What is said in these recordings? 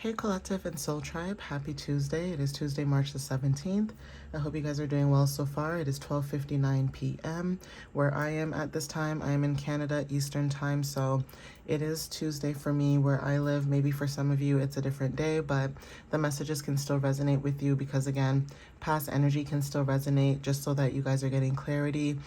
Hey Collective and Soul Tribe, happy Tuesday. It is Tuesday, March the 17th. I hope you guys are doing well so far. It is 12:59 p.m. where I am at this time. I am in Canada, Eastern Time, so it is Tuesday for me where I live. Maybe for some of you it's a different day, but the messages can still resonate with you because, again, past energy can still resonate, just so that you guys are getting clarity.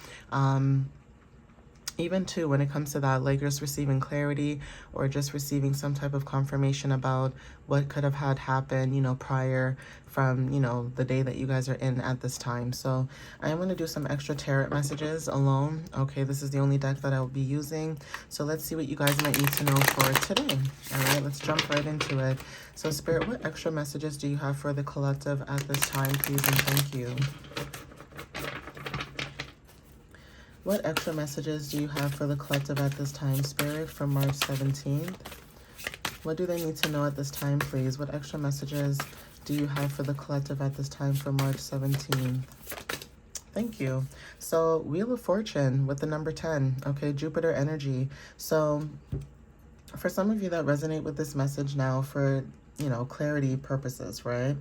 Even too, when it comes to that, like just receiving clarity or just receiving some type of confirmation about what could have had happened, prior from, the day that you guys are in at this time. So I am going to do some extra tarot messages alone. Okay, this is the only deck that I will be using. So let's see what you guys might need to know for today. All right, let's jump right into it. So Spirit, what extra messages do you have for the collective at this time, please, and thank you. What extra messages do you have for the collective at this time, Spirit, from March 17th? What do they need to know at this time, please? What extra messages do you have for the collective at this time for March 17th? Thank you. So, Wheel of Fortune with the number 10. Okay, Jupiter energy. So, for some of you that resonate with this message now for, clarity purposes, right?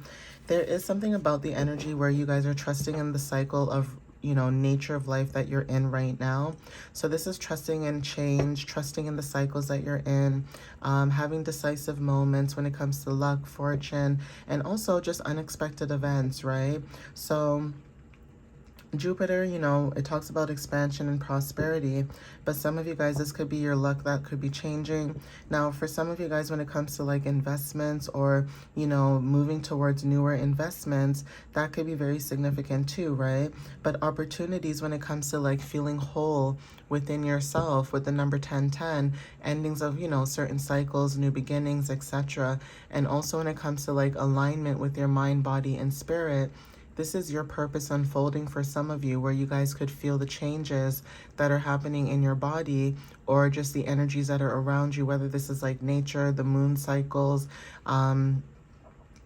There is something about the energy where you guys are trusting in the cycle of nature of life that you're in right now. So this is trusting in change, trusting in the cycles that you're in, having decisive moments when it comes to luck, fortune, and also just unexpected events, right? So Jupiter, it talks about expansion and prosperity, but some of you guys, this could be your luck that could be changing. Now, for some of you guys, when it comes to like investments or, moving towards newer investments, that could be very significant too, right? But opportunities when it comes to like feeling whole within yourself with the number 1010, endings of, certain cycles, new beginnings, etc. And also when it comes to like alignment with your mind, body, and spirit, this is your purpose unfolding for some of you, where you guys could feel the changes that are happening in your body or just the energies that are around you, whether this is like nature, the moon cycles,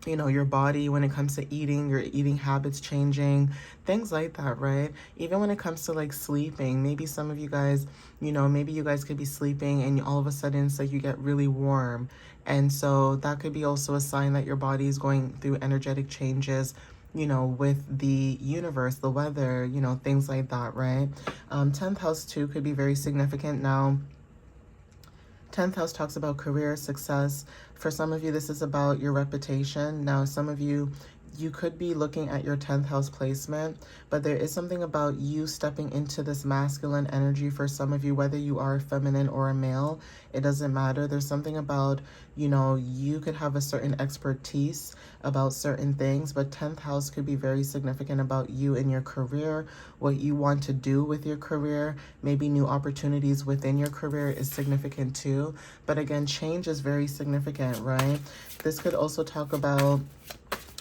your body when it comes to eating, your eating habits changing, things like that, right? Even when it comes to like sleeping, maybe some of you guys, maybe you guys could be sleeping and all of a sudden it's like you get really warm. And so that could be also a sign that your body is going through energetic changes, with the universe, the weather, things like that, right? 10th house too could be very significant. Now, 10th house talks about career success. For some of you, this is about your reputation. Now, some of you could be looking at your 10th house placement, but there is something about you stepping into this masculine energy for some of you, whether you are feminine or a male, it doesn't matter. There's something about, you could have a certain expertise about certain things, but 10th house could be very significant about you and your career, what you want to do with your career. Maybe new opportunities within your career is significant too. But again, change is very significant, right? This could also talk about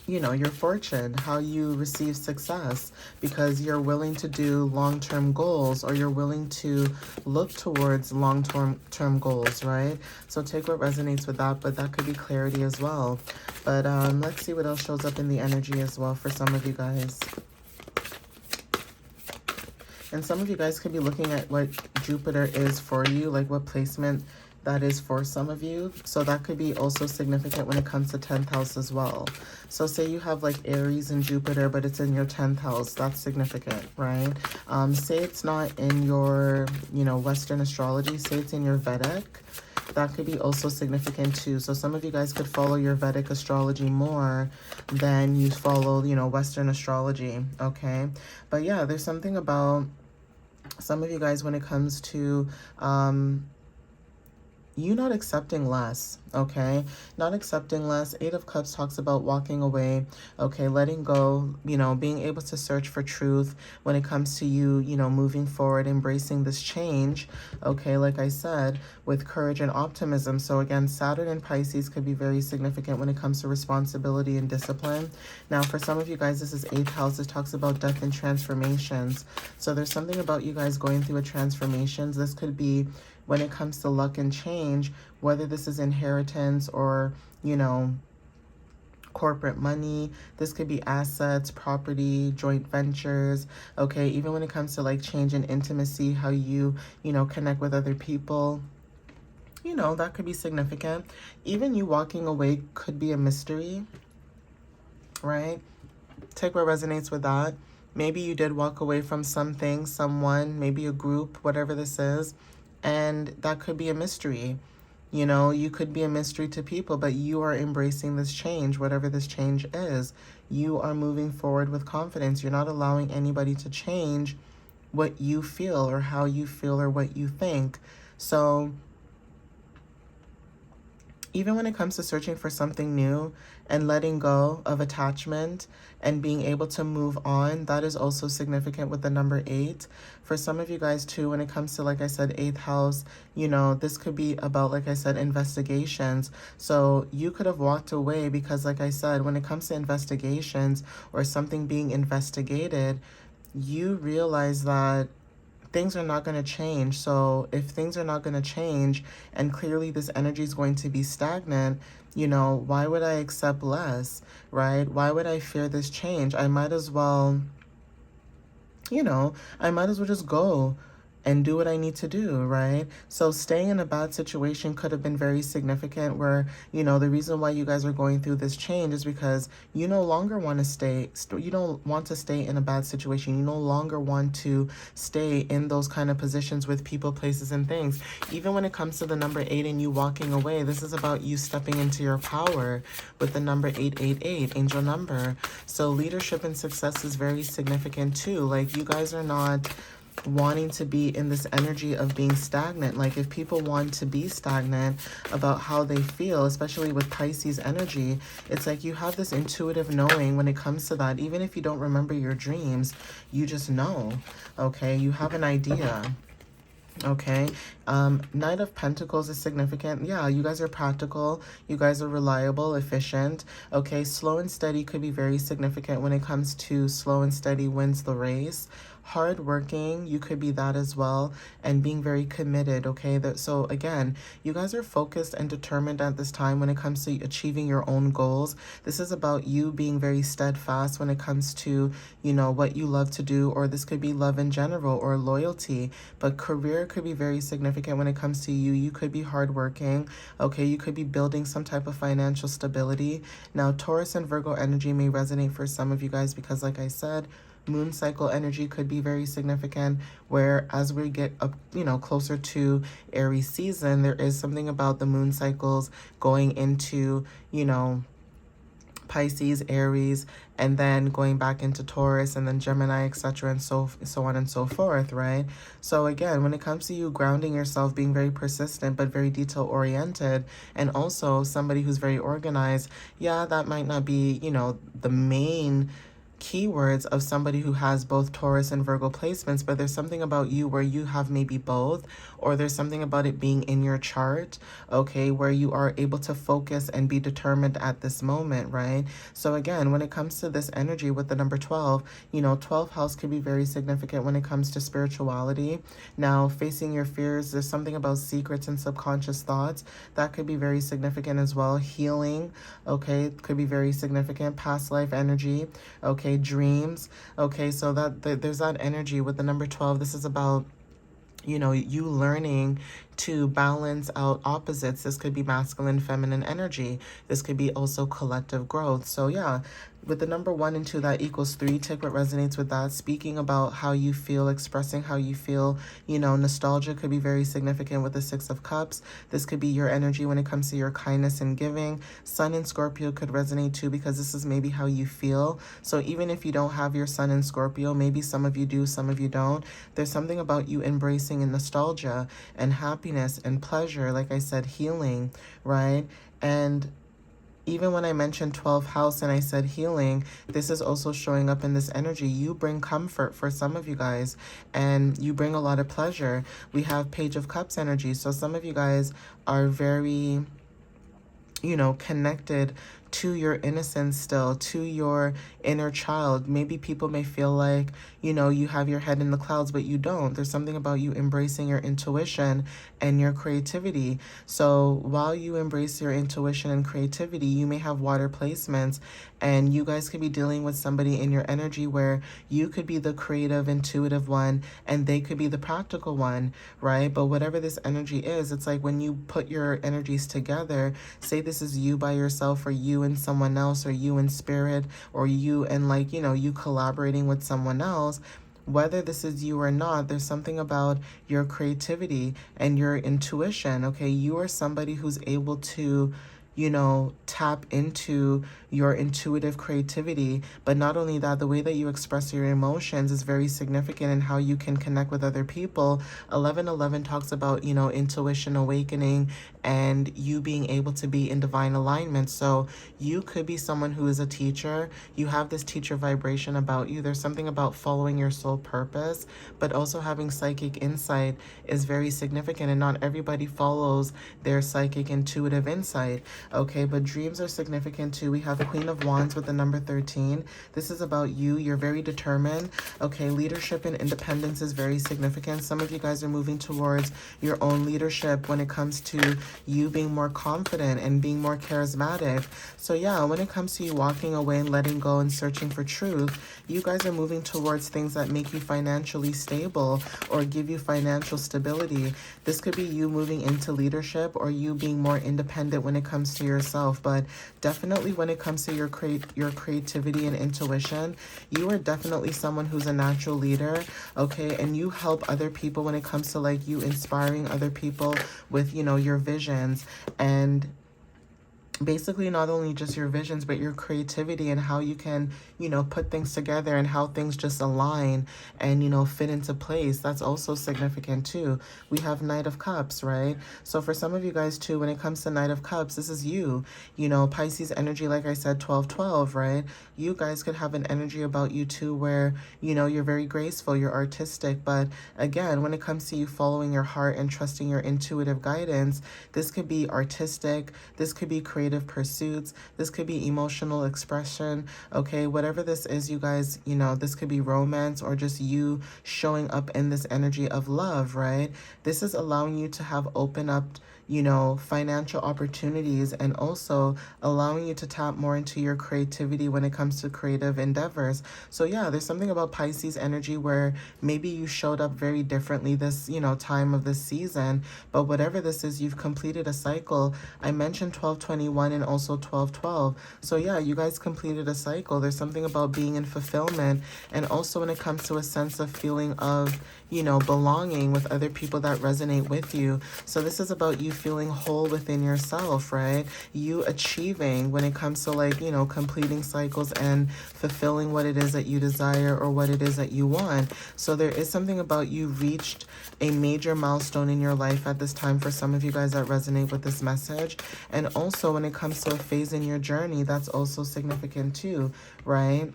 your fortune, how you receive success, because you're willing to do long-term goals, or you're willing to look towards long-term goals, right? So take what resonates with that, but that could be clarity as well. But let's see what else shows up in the energy as well for some of you guys. And some of you guys could be looking at what Jupiter is for you, like what placement that is for some of you. So that could be also significant when it comes to 10th house as well. So say you have like Aries and Jupiter, but it's in your 10th house. That's significant, right? Say it's not in your, Western astrology. Say it's in your Vedic. That could be also significant too. So some of you guys could follow your Vedic astrology more than you follow, Western astrology, okay? But yeah, there's something about some of you guys when it comes to you not accepting less, okay? Not accepting less. 8 of Cups talks about walking away, okay? Letting go, being able to search for truth when it comes to you, moving forward, embracing this change, okay? Like I said, with courage and optimism. So again, Saturn and Pisces could be very significant when it comes to responsibility and discipline. Now, for some of you guys, this is 8th house. It talks about death and transformations. So there's something about you guys going through a transformations. This could be when it comes to luck and change, whether this is inheritance or, corporate money. This could be assets, property, joint ventures, okay? Even when it comes to like change in intimacy, how you, connect with other people. you know, that could be significant. Even you walking away could be a mystery, right? Take what resonates with that. Maybe you did walk away from something, someone, maybe a group, whatever this is, and that could be a mystery. You know, you could be a mystery to people, but you are embracing this change, whatever this change is. You are moving forward with confidence. You're not allowing anybody to change what you feel or how you feel or what you think. So even when it comes to searching for something new and letting go of attachment and being able to move on, that is also significant with the number 8. For some of you guys too, when it comes to, like I said, 8th house, you know, this could be about, like I said, investigations. So you could have walked away because, like I said, when it comes to investigations or something being investigated, you realize that things are not going to change. So if things are not going to change and clearly this energy is going to be stagnant, you know, why would I accept less, right? Why would I fear this change? I might as well, you know, I might as well just go and do what I need to do, right? So staying in a bad situation could have been very significant where, you know, the reason why you guys are going through this change is because you no longer want to stay, you don't want to stay in a bad situation. You no longer want to stay in those kind of positions with people, places, and things. Even when it comes to the number 8 and you walking away, this is about you stepping into your power with the number 888, angel number. So leadership and success is very significant too. Like, you guys are not wanting to be in this energy of being stagnant. Like, if people want to be stagnant about how they feel, especially with Pisces energy, it's like you have this intuitive knowing when it comes to that. Even if you don't remember your dreams, you just know, okay? You have an idea. Okay, Knight of Pentacles is significant. Yeah, you guys are practical. You guys are reliable, efficient. Okay, slow and steady could be very significant when it comes to slow and steady wins the race. Hardworking, you could be that as well, and being very committed. Okay, so again, you guys are focused and determined at this time when it comes to achieving your own goals. This is about you being very steadfast when it comes to, you know, what you love to do, or this could be love in general or loyalty. But career could be very significant when it comes to you. You could be hardworking. Okay, you could be building some type of financial stability. Now, Taurus and Virgo energy may resonate for some of you guys because, like I said, moon cycle energy could be very significant, where as we get up, you know, closer to Aries season, there is something about the moon cycles going into, you know, Pisces, Aries, and then going back into Taurus, and then Gemini, etc., and so on and so forth, right? So again, when it comes to you grounding yourself, being very persistent but very detail oriented, and also somebody who's very organized, yeah, that might not be, you know, the main keywords of somebody who has both Taurus and Virgo placements, but there's something about you where you have maybe both, or there's something about it being in your chart, okay, where you are able to focus and be determined at this moment, right? So again, when it comes to this energy with the number 12, you know, 12th house could be very significant when it comes to spirituality. Now, facing your fears, there's something about secrets and subconscious thoughts that could be very significant as well. Healing, okay, could be very significant. Past life energy, okay, dreams. Okay, so there's that energy with the number 12. This is about, you know, you learning to balance out opposites. This could be masculine, feminine energy. This could be also collective growth. So yeah, with the number 1 and 2, that equals 3. Take what resonates with that. Speaking about how you feel, expressing how you feel. You know, nostalgia could be very significant with the 6 of Cups. This could be your energy when it comes to your kindness and giving. Sun in Scorpio could resonate too, because this is maybe how you feel. So even if you don't have your Sun in Scorpio, maybe some of you do, some of you don't. There's something about you embracing in nostalgia and happiness and pleasure. Like I said, healing, right? And even when I mentioned 12th house and I said healing, this is also showing up in this energy. You bring comfort for some of you guys, and you bring a lot of pleasure. We have Page of Cups energy. So some of you guys are very, you know, connected to your innocence still, to your inner child. Maybe people may feel like, you have your head in the clouds, but you don't. There's something about you embracing your intuition and your creativity. So while you embrace your intuition and creativity, you may have water placements, and you guys could be dealing with somebody in your energy where you could be the creative, intuitive one, and they could be the practical one, right? But whatever this energy is, it's like when you put your energies together, say this is you by yourself, or you and someone else, or you in spirit, or you and you collaborating with someone else. Whether this is you or not, there's something about your creativity and your intuition, okay? You are somebody who's able to, tap into your intuitive creativity. But not only that, the way that you express your emotions is very significant in how you can connect with other people. 1111 talks about, intuition awakening and you being able to be in divine alignment. So you could be someone who is a teacher. You have this teacher vibration about you. There's something about following your soul purpose, but also having psychic insight is very significant, and not everybody follows their psychic intuitive insight. Okay, but dreams are significant too. We have Queen of Wands with the number 13. This is about you. You're very determined. Okay, leadership and independence is very significant. Some of you guys are moving towards your own leadership when it comes to you being more confident and being more charismatic. So yeah, when it comes to you walking away and letting go and searching for truth, you guys are moving towards things that make you financially stable or give you financial stability. This could be you moving into leadership or you being more independent when it comes to yourself. But definitely when it comes to your creativity and intuition, you are definitely someone who's a natural leader, okay? And you help other people when it comes to you inspiring other people with, your visions, and basically not only just your visions, but your creativity and how you can, put things together and how things just align and, fit into place. That's also significant too. We have Knight of Cups, right? So for some of you guys too, when it comes to Knight of Cups, this is you, Pisces energy, like I said, 12-12, right? You guys could have an energy about you too where, you're very graceful, you're artistic. But again, when it comes to you following your heart and trusting your intuitive guidance, this could be artistic, this could be creative pursuits, this could be emotional expression, okay? Whatever this is, you guys, this could be romance or just you showing up in this energy of love, right? This is allowing you to have open up, financial opportunities, and also allowing you to tap more into your creativity when it comes to creative endeavors. So yeah, there's something about Pisces energy where maybe you showed up very differently this, time of this season, but whatever this is, you've completed a cycle. I mentioned 1221 and also 1212. So yeah, you guys completed a cycle. There's something about being in fulfillment, and also when it comes to a sense of feeling of, belonging with other people that resonate with you. So this is about you feeling whole within yourself, right? You achieving when it comes to completing cycles and fulfilling what it is that you desire or what it is that you want. So there is something about you reached a major milestone in your life at this time for some of you guys that resonate with this message. And also when it comes to a phase in your journey, that's also significant too, right?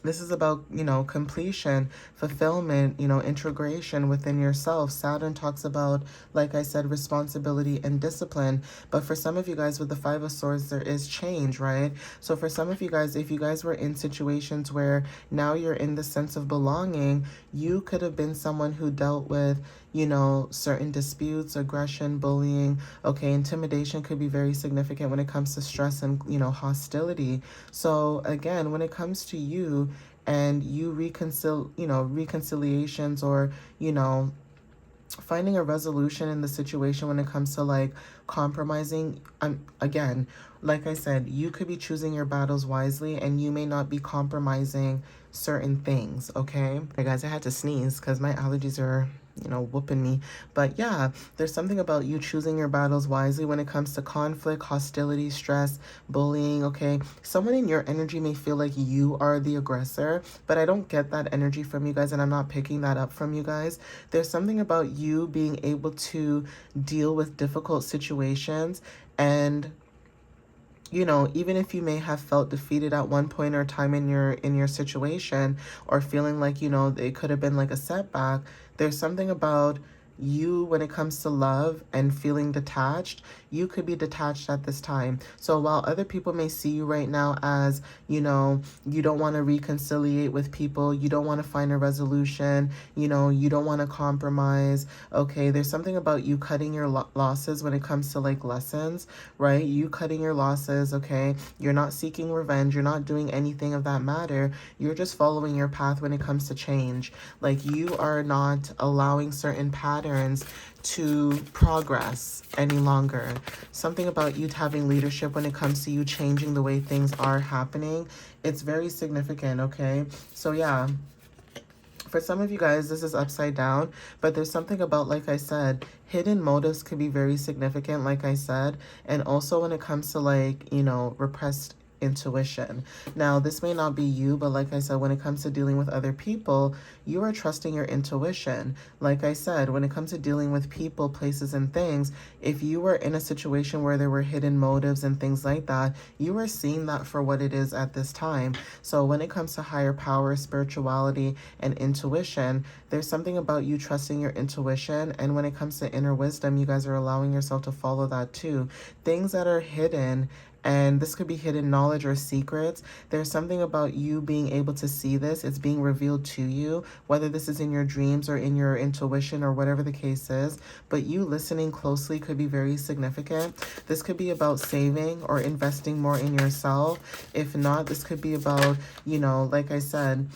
This is about, completion, fulfillment, integration within yourself. Saturn talks about, like I said, responsibility and discipline. But for some of you guys with the Five of Swords, there is change, right? So for some of you guys, if you guys were in situations where now you're in the sense of belonging, you could have been someone who dealt with, certain disputes, aggression, bullying. Okay, intimidation could be very significant when it comes to stress and, hostility. So again, when it comes to you and you reconciliations or, finding a resolution in the situation when it comes to compromising, again, like I said, you could be choosing your battles wisely and you may not be compromising certain things, okay? Hey guys, I had to sneeze because my allergies are whooping me. But yeah, there's something about you choosing your battles wisely when it comes to conflict, hostility, stress, bullying, okay? Someone in your energy may feel like you are the aggressor, but I don't get that energy from you guys, and I'm not picking that up from you guys. There's something about you being able to deal with difficult situations, and even if you may have felt defeated at one point or time in your situation, or feeling like, it could have been like a setback, there's something about you, when it comes to love and feeling detached, you could be detached at this time. So while other people may see you right now as, you know, you don't want to reconciliate with people, you don't want to find a resolution, you know, you don't want to compromise, okay, there's something about you cutting your losses when it comes to like lessons, right? You cutting your losses, okay? You're not seeking revenge, you're not doing anything of that matter. You're just following your path when it comes to change. Like, you are not allowing certain patterns to progress any longer. Something about you having leadership when it comes to you changing the way things are happening. It's very significant, okay? So yeah, for some of you guys, this is upside down, but there's something about, like I said, hidden motives could be very significant, like I said, and also when it comes to like, you know, repressed intuition. Now, this may not be you, but like I said, when it comes to dealing with other people, you are trusting your intuition. Like I said, when it comes to dealing with people, places, and things, if you were in a situation where there were hidden motives and things like that, you are seeing that for what it is at this time. So when it comes to higher power, spirituality, and intuition, there's something about you trusting your intuition. And when it comes to inner wisdom, you guys are allowing yourself to follow that too. Things that are hidden, and this could be hidden knowledge or secrets. There's something about you being able to see this. It's being revealed to you, whether this is in your dreams or in your intuition or whatever the case is. But you listening closely could be very significant. This could be about saving or investing more in yourself. If not, this could be about, you know, like I said,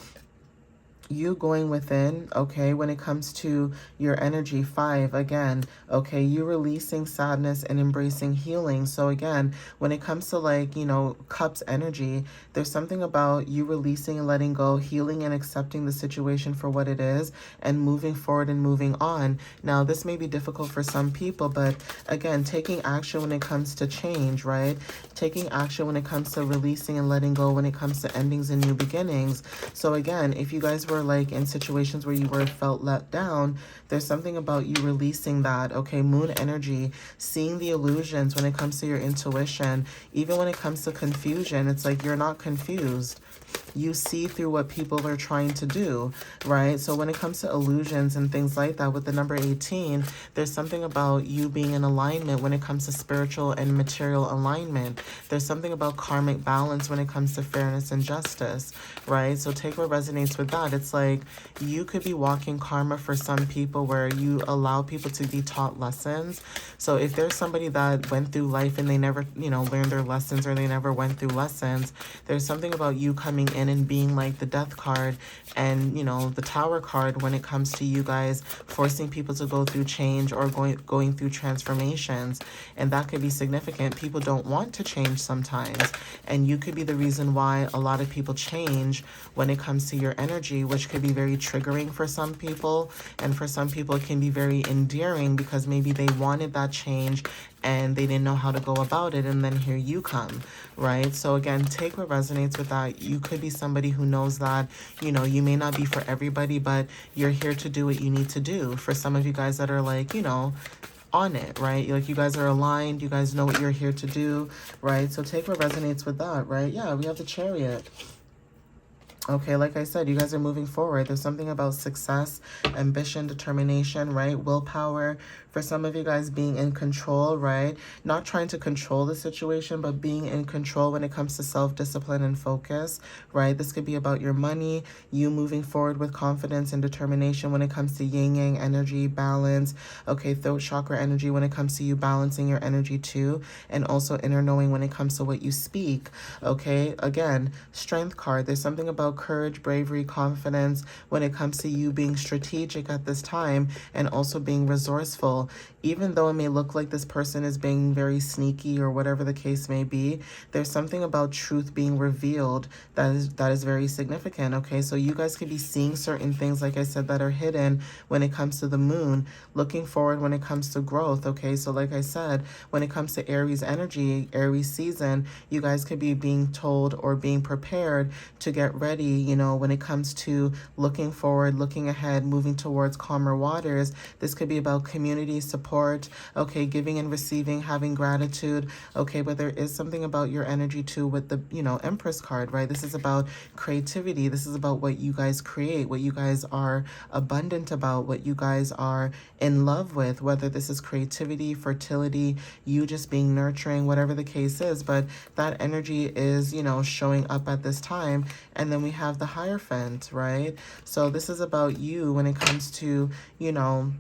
you going within, okay, when it comes to your energy. 5, again, okay, you releasing sadness and embracing healing. So again, when it comes to like, you know, cups energy, there's something about you releasing and letting go, healing and accepting the situation for what it is, and moving forward and moving on. Now, this may be difficult for some people, but again, taking action when it comes to change, right? Taking action when it comes to releasing and letting go, when it comes to endings and new beginnings. So again, if you guys were like in situations where you were felt let down, there's something about you releasing that, okay? Moon energy, seeing the illusions when it comes to your intuition. Even when it comes to confusion, it's like you're not confused. You see through what people are trying to do, right? So when it comes to illusions and things like that, with the number 18, there's something about you being in alignment when it comes to spiritual and material alignment. There's something about karmic balance when it comes to fairness and justice, right? So take what resonates with that. It's like you could be walking karma for some people where you allow people to be taught lessons. So if there's somebody that went through life and they never, you know, learned their lessons, or they never went through lessons, there's something about you coming in and being like the death card and, you know, the tower card when it comes to you guys forcing people to go through change or going through transformations. And that could be significant. People don't want to change sometimes, and you could be the reason why a lot of people change when it comes to your energy, which could be very triggering for some people, and for some people it can be very endearing because maybe they wanted that change and they didn't know how to go about it, and then here you come, right? So again, take what resonates with that. You could be somebody who knows that, you know, you may not be for everybody, but you're here to do what you need to do. For some of you guys that are like, you know, on it, right? Like, you guys are aligned, you guys know what you're here to do, right? So take what resonates with that, right? Yeah, we have the Chariot. Okay, like I said, you guys are moving forward. There's something about success, ambition, determination, right? Willpower. For some of you guys, being in control, right? Not trying to control the situation, but being in control when it comes to self-discipline and focus, right? This could be about your money, you moving forward with confidence and determination when it comes to yin-yang energy, balance. Okay, throat chakra energy when it comes to you balancing your energy too. And also inner knowing when it comes to what you speak. Okay, again, strength card. There's something about courage, bravery, confidence when it comes to you being strategic at this time, and also being resourceful. Even though it may look like this person is being very sneaky or whatever the case may be, there's something about truth being revealed that is very significant. Okay, so you guys could be seeing certain things, like I said, that are hidden when it comes to the moon, looking forward when it comes to growth. Okay, so like I said, when it comes to Aries energy, Aries season, you guys could be being told or being prepared to get ready you know, when it comes to looking forward, looking ahead, moving towards calmer waters. This could be about community support, okay, giving and receiving, having gratitude, okay, but there is something about your energy too with the, you know, Empress card, right? This is about creativity. This is about what you guys create, what you guys are abundant about, what you guys are in love with, whether this is creativity, fertility, you just being nurturing, whatever the case is. But that energy is, you know, showing up at this time. And then we have the Hierophant, right? So this is about you when it comes to, you know,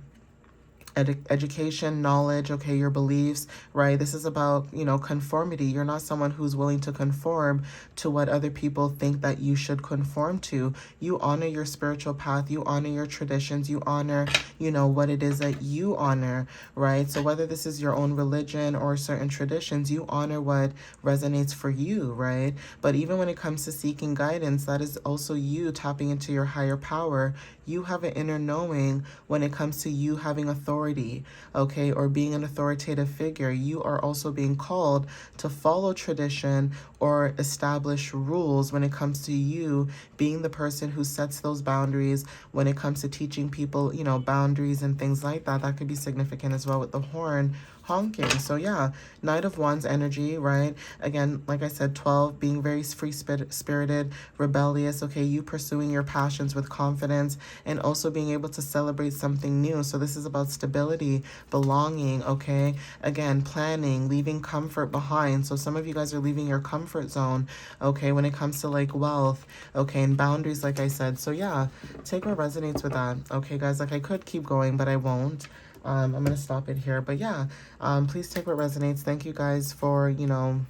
education, knowledge, okay, your beliefs, right? This is about, you know, conformity. You're not someone who's willing to conform to what other people think that you should conform to. You honor your spiritual path, you honor your traditions, you honor, you know, what it is that you honor, right? So whether this is your own religion or certain traditions, you honor what resonates for you, right? But even when it comes to seeking guidance, that is also you tapping into your higher power. You have an inner knowing when it comes to you having authority, okay, or being an authoritative figure. You are also being called to follow tradition or establish rules when it comes to you being the person who sets those boundaries when it comes to teaching people, you know, boundaries and things like that. That could be significant as well with the horn honking. So yeah, Knight of Wands energy, right? Again, like I said, 12, being very free-spirited, rebellious, okay, you pursuing your passions with confidence and also being able to celebrate something new. So this is about stability, belonging, okay? Again, planning, leaving comfort behind. So some of you guys are leaving your comfort zone, okay, when it comes to like wealth, okay, and boundaries, like I said. So yeah, take what resonates with that, okay, guys? Like I could keep going, but I won't. I'm going to stop it here. But yeah, please take what resonates. Thank you guys for, you know,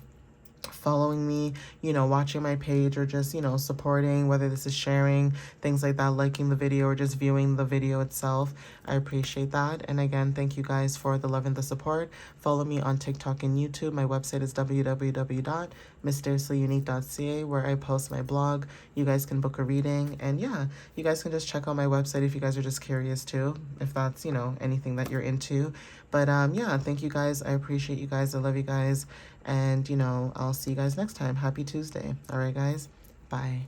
following me, you know, watching my page or just, you know, supporting, whether this is sharing, things like that, liking the video or just viewing the video itself. I appreciate that. And again, thank you guys for the love and the support. Follow me on TikTok and YouTube. My website is www.mysteriouslyunique.ca, where I post my blog. You guys can book a reading. And yeah, you guys can just check out my website if you guys are just curious too, if that's, you know, anything that you're into. But yeah, thank you guys. I appreciate you guys. I love you guys. And, you know, I'll see you guys next time. Happy Tuesday. All right, guys. Bye.